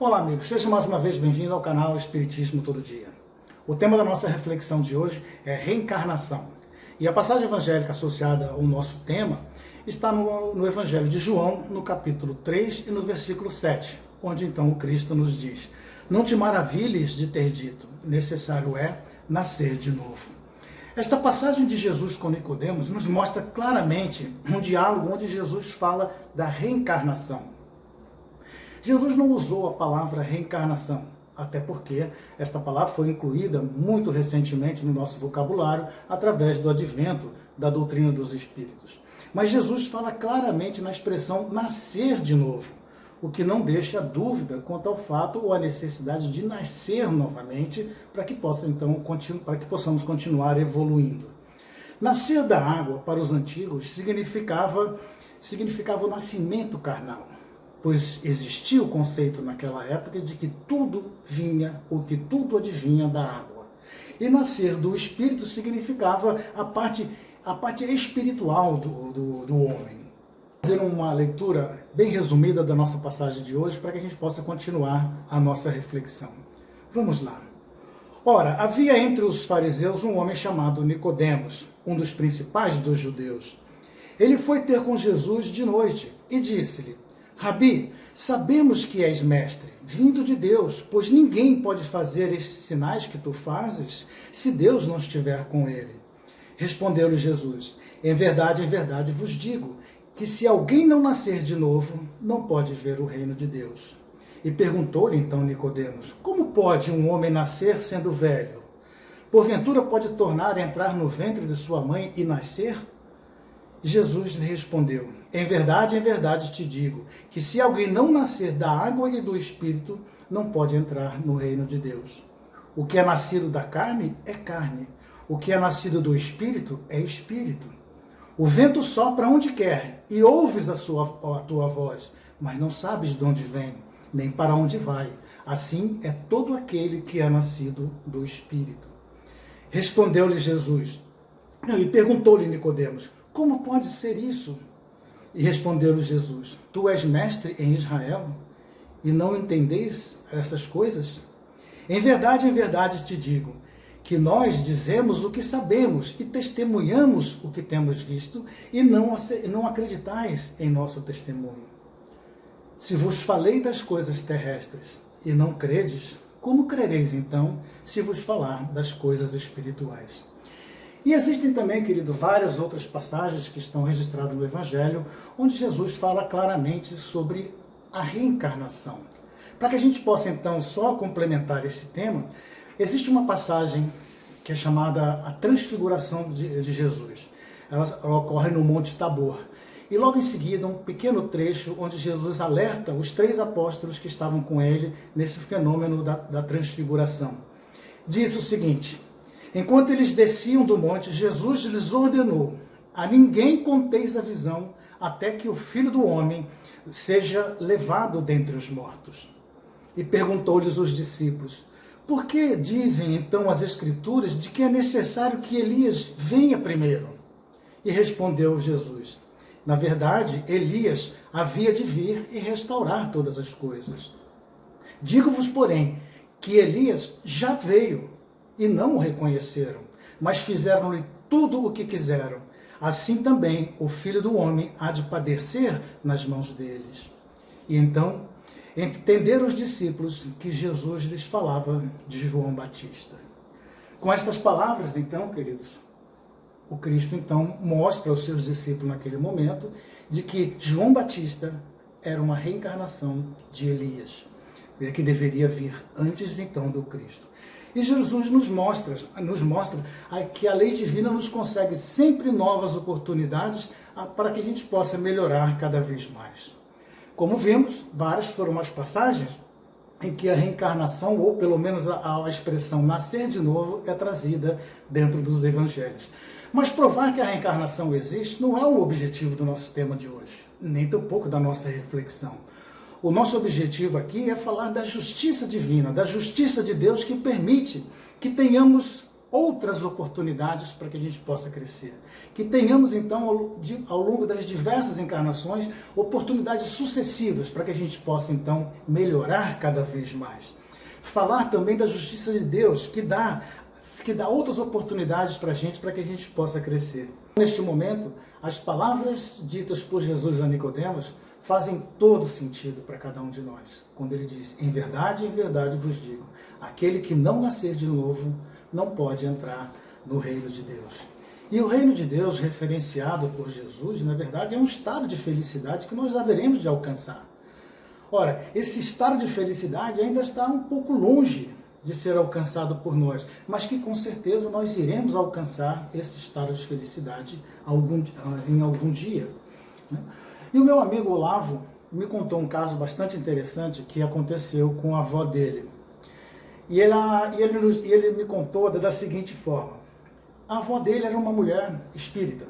Olá, amigos. Seja mais uma vez bem-vindo ao canal Espiritismo Todo Dia. O tema da nossa reflexão de hoje é reencarnação. E a passagem evangélica associada ao nosso tema está no Evangelho de João, no capítulo 3 e no versículo 7, onde então o Cristo nos diz: "Não te maravilhes de ter dito, necessário é nascer de novo." Esta passagem de Jesus com Nicodemos nos mostra claramente um diálogo onde Jesus fala da reencarnação. Jesus não usou a palavra reencarnação, até porque esta palavra foi incluída muito recentemente no nosso vocabulário através do advento da doutrina dos espíritos. Mas Jesus fala claramente na expressão nascer de novo, o que não deixa dúvida quanto ao fato ou à necessidade de nascer novamente para que possamos continuar evoluindo. Nascer da água para os antigos significava o nascimento carnal, pois existia o conceito naquela época de que tudo vinha ou que tudo advinha da água. E nascer do espírito significava a parte espiritual do homem. Vou fazer uma leitura bem resumida da nossa passagem de hoje para que a gente possa continuar a nossa reflexão. Vamos lá. Ora, havia entre os fariseus um homem chamado Nicodemos, um dos principais dos judeus. Ele foi ter com Jesus de noite e disse-lhe: "Rabi, sabemos que és mestre, vindo de Deus, pois ninguém pode fazer estes sinais que tu fazes, se Deus não estiver com ele." Respondeu-lhe Jesus: em verdade vos digo, que se alguém não nascer de novo, não pode ver o reino de Deus." E perguntou-lhe então Nicodemos: "Como pode um homem nascer sendo velho? Porventura pode tornar a entrar no ventre de sua mãe e nascer?" Jesus lhe respondeu: em verdade te digo, que se alguém não nascer da água e do Espírito, não pode entrar no reino de Deus. O que é nascido da carne é carne, o que é nascido do Espírito é Espírito. O vento sopra onde quer, e ouves a tua voz, mas não sabes de onde vem, nem para onde vai. Assim é todo aquele que é nascido do Espírito. Respondeu-lhe Jesus, e perguntou-lhe Nicodemos: como pode ser isso? E respondeu-lhe Jesus: tu és mestre em Israel e não entendeis essas coisas? Em verdade te digo, que nós dizemos o que sabemos e testemunhamos o que temos visto e não acreditais em nosso testemunho. Se vos falei das coisas terrestres e não credes, como crereis então se vos falar das coisas espirituais? E existem também, querido, várias outras passagens que estão registradas no Evangelho, onde Jesus fala claramente sobre a reencarnação. Para que a gente possa, então, só complementar esse tema, existe uma passagem que é chamada a Transfiguração de Jesus. Ela ocorre no Monte Tabor. E logo em seguida, um pequeno trecho onde Jesus alerta os 3 apóstolos que estavam com ele nesse fenômeno da transfiguração. Diz o seguinte: enquanto eles desciam do monte, Jesus lhes ordenou: a ninguém conteis a visão, até que o Filho do Homem seja levado dentre os mortos. E perguntou-lhes os discípulos: por que dizem então as Escrituras de que é necessário que Elias venha primeiro? E respondeu Jesus: na verdade, Elias havia de vir e restaurar todas as coisas. Digo-vos, porém, que Elias já veio, e não o reconheceram, mas fizeram-lhe tudo o que quiseram. Assim também o Filho do Homem há de padecer nas mãos deles. E então entenderam os discípulos que Jesus lhes falava de João Batista. Com estas palavras, então, queridos, o Cristo então mostra aos seus discípulos naquele momento de que João Batista era uma reencarnação de Elias, que deveria vir antes então do Cristo. E Jesus nos mostra que a lei divina nos consegue sempre novas oportunidades para que a gente possa melhorar cada vez mais. Como vimos, várias foram as passagens em que a reencarnação, ou pelo menos a expressão nascer de novo, é trazida dentro dos evangelhos. Mas provar que a reencarnação existe não é o objetivo do nosso tema de hoje, nem tampouco da nossa reflexão. O nosso objetivo aqui é falar da justiça divina, da justiça de Deus que permite que tenhamos outras oportunidades para que a gente possa crescer. Que tenhamos, então, ao longo das diversas encarnações, oportunidades sucessivas para que a gente possa, então, melhorar cada vez mais. Falar também da justiça de Deus, que dá outras oportunidades para que a gente possa crescer. Neste momento, as palavras ditas por Jesus a Nicodemos fazem todo sentido para cada um de nós. Quando ele diz, em verdade vos digo, aquele que não nascer de novo não pode entrar no reino de Deus. E o reino de Deus, referenciado por Jesus, na verdade, é um estado de felicidade que nós haveremos de alcançar. Ora, esse estado de felicidade ainda está um pouco longe de ser alcançado por nós, mas que com certeza nós iremos alcançar esse estado de felicidade em algum dia. E o meu amigo Olavo me contou um caso bastante interessante que aconteceu com a avó dele. E ele me contou da seguinte forma: a avó dele era uma mulher espírita,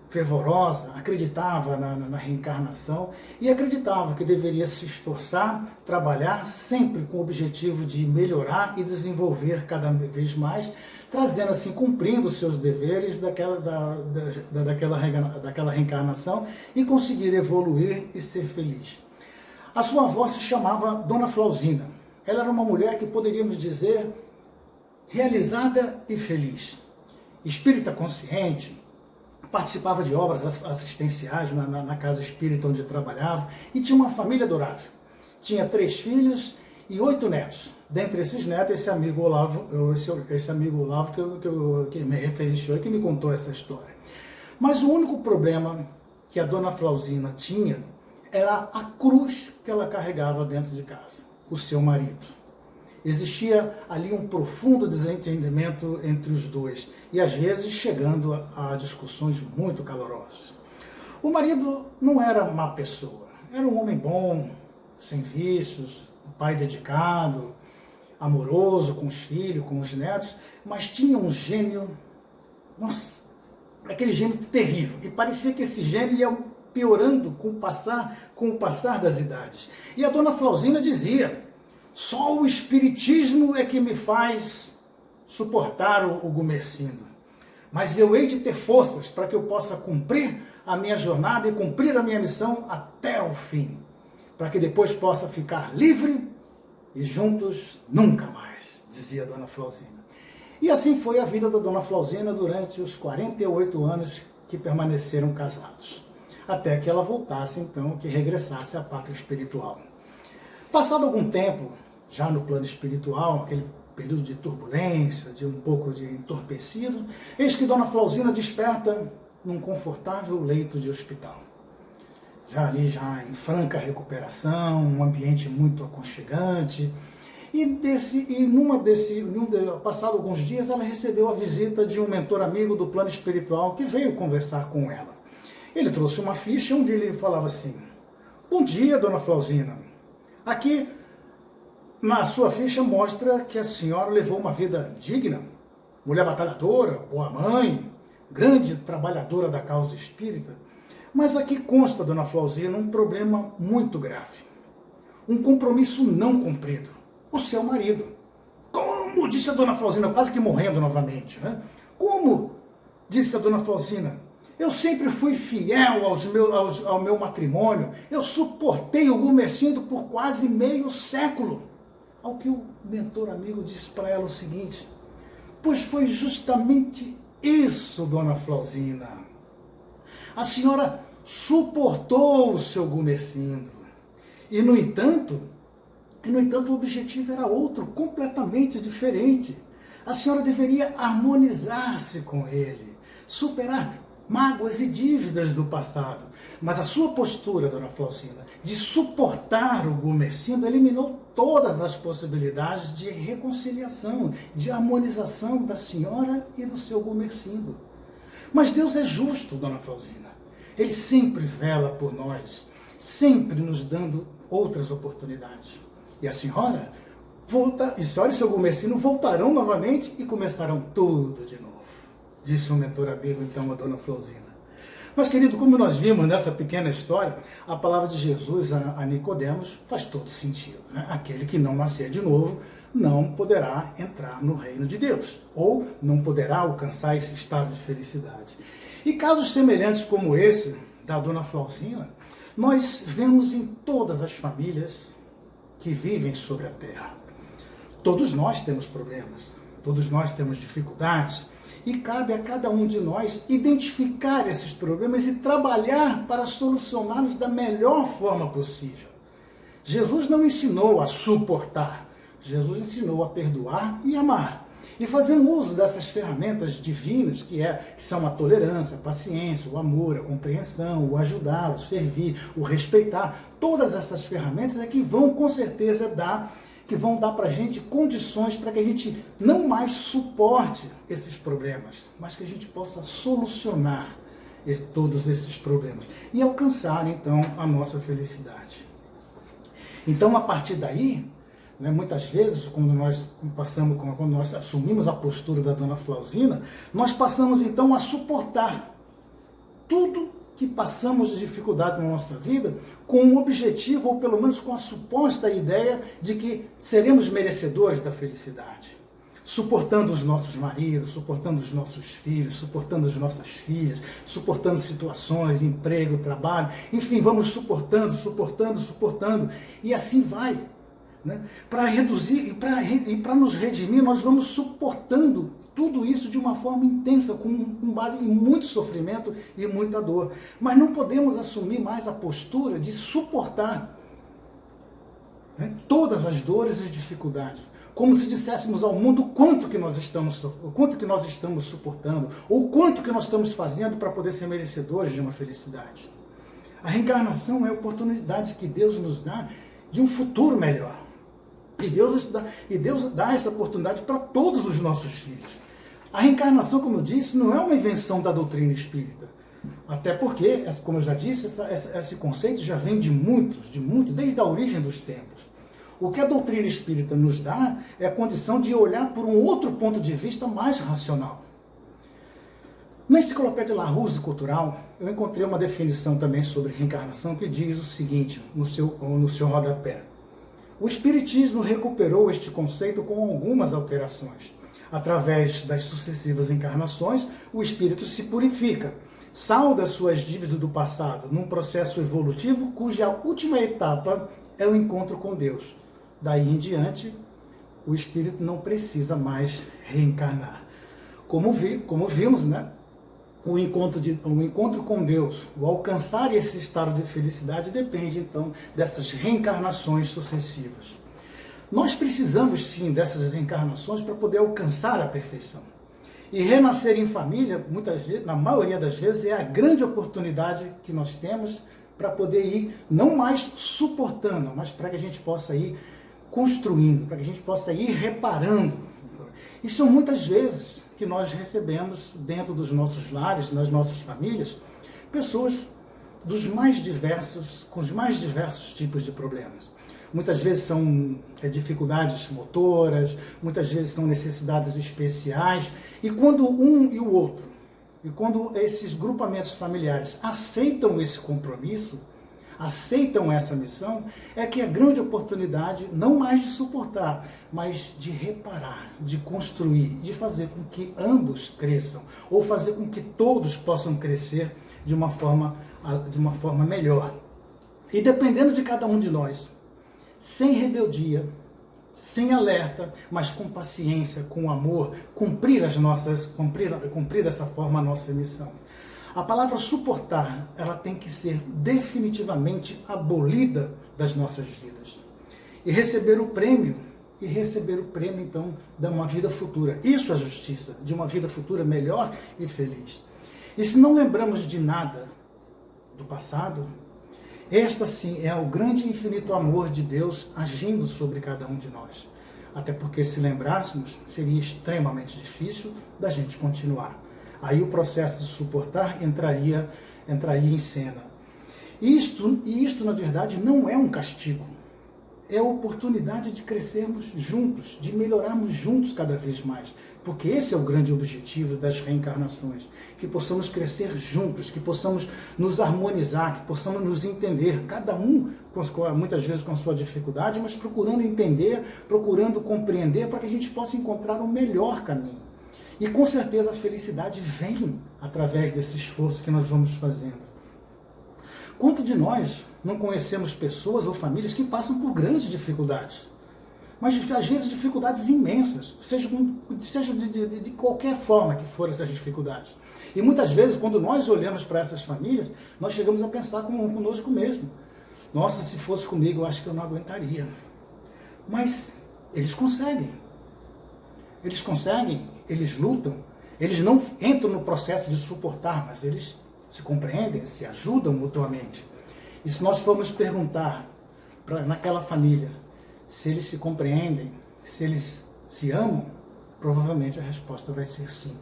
fervorosa, acreditava na reencarnação e acreditava que deveria se esforçar, trabalhar sempre com o objetivo de melhorar e desenvolver cada vez mais, trazendo assim, cumprindo seus deveres daquela reencarnação e conseguir evoluir e ser feliz. A sua avó se chamava Dona Flauzina. Ela era uma mulher que poderíamos dizer realizada e feliz. Espírita consciente, participava de obras assistenciais na casa espírita onde trabalhava e tinha uma família adorável. Tinha 3 filhos e 8 netos. Dentre esses netos, esse amigo Olavo que me referenciou e que me contou essa história. Mas o único problema que a Dona Flauzina tinha era a cruz que ela carregava dentro de casa, o seu marido. Existia ali um profundo desentendimento entre os dois e às vezes chegando a discussões muito calorosas. O marido não era má pessoa, era um homem bom, sem vícios, um pai dedicado, amoroso com os filhos, com os netos, mas tinha um gênio, nossa, aquele gênio terrível, e parecia que esse gênio ia piorando com o passar das idades. E a Dona Flauzina dizia: só o espiritismo é que me faz suportar o Gumercindo. Mas eu hei de ter forças para que eu possa cumprir a minha jornada e cumprir a minha missão até o fim. Para que depois possa ficar livre e juntos nunca mais, dizia a Dona Flauzina. E assim foi a vida da Dona Flauzina durante os 48 anos que permaneceram casados. Até que ela voltasse, então, que regressasse à pátria espiritual. Passado algum tempo, já no plano espiritual, aquele período de turbulência, de um pouco de entorpecido, eis que Dona Flauzina desperta num confortável leito de hospital. Já em franca recuperação, um ambiente muito aconchegante. Passado alguns dias, ela recebeu a visita de um mentor amigo do plano espiritual que veio conversar com ela. Ele trouxe uma ficha onde ele falava assim: bom dia, Dona Flauzina. Aqui, na sua ficha, mostra que a senhora levou uma vida digna, mulher batalhadora, boa mãe, grande trabalhadora da causa espírita. Mas aqui consta, Dona Flauzina, um problema muito grave. Um compromisso não cumprido. O seu marido. Como? Disse a Dona Flauzina, quase que morrendo novamente, né? Como? Disse a Dona Flauzina. Eu sempre fui fiel ao meu matrimônio. Eu suportei o Gumercindo por quase meio século. Ao que o mentor amigo disse para ela o seguinte: pois foi justamente isso, Dona Flauzina. A senhora suportou o seu Gumercindo. E, no entanto, o objetivo era outro, completamente diferente. A senhora deveria harmonizar-se com ele, superar mágoas e dívidas do passado. Mas a sua postura, Dona Flauzina, de suportar o Gumercindo, eliminou todas as possibilidades de reconciliação, de harmonização da senhora e do seu Gumercindo. Mas Deus é justo, Dona Flauzina. Ele sempre vela por nós, sempre nos dando outras oportunidades. E a senhora e a senhora e seu Gumercindo voltarão novamente e começarão tudo de novo, disse o mentor amigo, então, a Dona Flauzina. Mas, querido, como nós vimos nessa pequena história, a palavra de Jesus a Nicodemos faz todo sentido, né? Aquele que não nascer de novo não poderá entrar no reino de Deus, ou não poderá alcançar esse estado de felicidade. E casos semelhantes como esse, da dona Flauzina, nós vemos em todas as famílias que vivem sobre a terra. Todos nós temos problemas, todos nós temos dificuldades, e cabe a cada um de nós identificar esses problemas e trabalhar para solucioná-los da melhor forma possível. Jesus não ensinou a suportar, Jesus ensinou a perdoar e amar. E fazendo uso dessas ferramentas divinas, que são a tolerância, a paciência, o amor, a compreensão, o ajudar, o servir, o respeitar, todas essas ferramentas é que vão com certeza dar para a gente condições para que a gente não mais suporte esses problemas, mas que a gente possa solucionar todos esses problemas e alcançar então a nossa felicidade. Então, a partir daí, muitas vezes, quando nós assumimos a postura da dona Flauzina, nós passamos então a suportar tudo que passamos de dificuldade na nossa vida com o objetivo, ou pelo menos com a suposta ideia de que seremos merecedores da felicidade. Suportando os nossos maridos, suportando os nossos filhos, suportando as nossas filhas, suportando situações, emprego, trabalho, enfim, vamos suportando, e assim vai. Para reduzir e para nos redimir, nós vamos suportando tudo isso de uma forma intensa, com base em muito sofrimento e muita dor. Mas não podemos assumir mais a postura de suportar todas as dores e dificuldades, como se disséssemos ao mundo quanto que nós estamos suportando, ou quanto que nós estamos fazendo para poder ser merecedores de uma felicidade. A reencarnação é a oportunidade que Deus nos dá de um futuro melhor. E Deus dá essa oportunidade para todos os nossos filhos. A reencarnação, como eu disse, não é uma invenção da doutrina espírita. Até porque, como eu já disse, esse conceito já vem de muitos, desde a origem dos tempos. O que a doutrina espírita nos dá é a condição de olhar por um outro ponto de vista mais racional. Na Enciclopédia Larousse Cultural, eu encontrei uma definição também sobre reencarnação que diz o seguinte, no seu rodapé. O Espiritismo recuperou este conceito com algumas alterações. Através das sucessivas encarnações, o espírito se purifica, salda suas dívidas do passado num processo evolutivo cuja última etapa é o encontro com Deus. Daí em diante, o espírito não precisa mais reencarnar. Como vimos, o encontro com Deus, o alcançar esse estado de felicidade depende então dessas reencarnações sucessivas. Nós precisamos sim dessas reencarnações para poder alcançar a perfeição. E renascer em família, na maioria das vezes, é a grande oportunidade que nós temos para poder ir não mais suportando, mas para que a gente possa ir construindo, para que a gente possa ir reparando. E são muitas vezes que nós recebemos dentro dos nossos lares, nas nossas famílias, pessoas com os mais diversos tipos de problemas. Muitas vezes são dificuldades motoras, muitas vezes são necessidades especiais, e quando quando esses grupamentos familiares aceitam esse compromisso, aceitam essa missão, é que é a grande oportunidade, não mais de suportar, mas de reparar, de construir, de fazer com que ambos cresçam, ou fazer com que todos possam crescer de uma forma melhor. E dependendo de cada um de nós, sem rebeldia, sem alerta, mas com paciência, com amor, cumprir dessa forma a nossa missão. A palavra suportar, ela tem que ser definitivamente abolida das nossas vidas. E receber o prêmio, então, de uma vida futura. Isso é justiça, de uma vida futura melhor e feliz. E se não lembramos de nada do passado, esta sim é o grande e infinito amor de Deus agindo sobre cada um de nós. Até porque se lembrássemos, seria extremamente difícil da gente continuar. Aí o processo de suportar entraria em cena. Isto, na verdade, não é um castigo. É a oportunidade de crescermos juntos, de melhorarmos juntos cada vez mais. Porque esse é o grande objetivo das reencarnações, que possamos crescer juntos, que possamos nos harmonizar, que possamos nos entender, cada um muitas vezes com a sua dificuldade, mas procurando entender, procurando compreender, para que a gente possa encontrar o melhor caminho. E com certeza a felicidade vem através desse esforço que nós vamos fazendo. Quanto de nós não conhecemos pessoas ou famílias que passam por grandes dificuldades? Mas às vezes dificuldades imensas, seja de qualquer forma que forem essas dificuldades. E muitas vezes, quando nós olhamos para essas famílias, nós chegamos a pensar conosco mesmo. Nossa, se fosse comigo, eu acho que eu não aguentaria. Mas eles conseguem. Eles conseguem, eles lutam, eles não entram no processo de suportar, mas eles se compreendem, se ajudam mutuamente. E se nós formos perguntar naquela família se eles se compreendem, se eles se amam, provavelmente a resposta vai ser sim.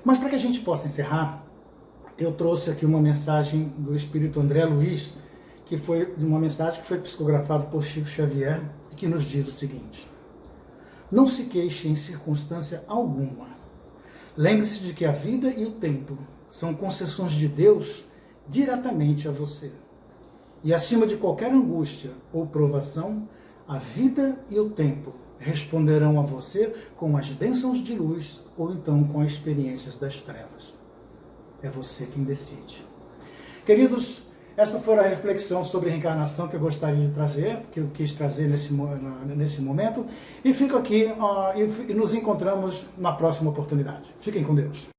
Mas para que a gente possa encerrar, eu trouxe aqui uma mensagem do Espírito André Luiz, que foi uma mensagem que foi psicografada por Chico Xavier e que nos diz o seguinte: não se queixe em circunstância alguma. Lembre-se de que a vida e o tempo são concessões de Deus diretamente a você. E acima de qualquer angústia ou provação, a vida e o tempo responderão a você com as bênçãos de luz ou então com as experiências das trevas. É você quem decide. Queridos, essa foi a reflexão sobre reencarnação que eu gostaria de trazer, que eu quis trazer nesse momento. E fico aqui e nos encontramos na próxima oportunidade. Fiquem com Deus.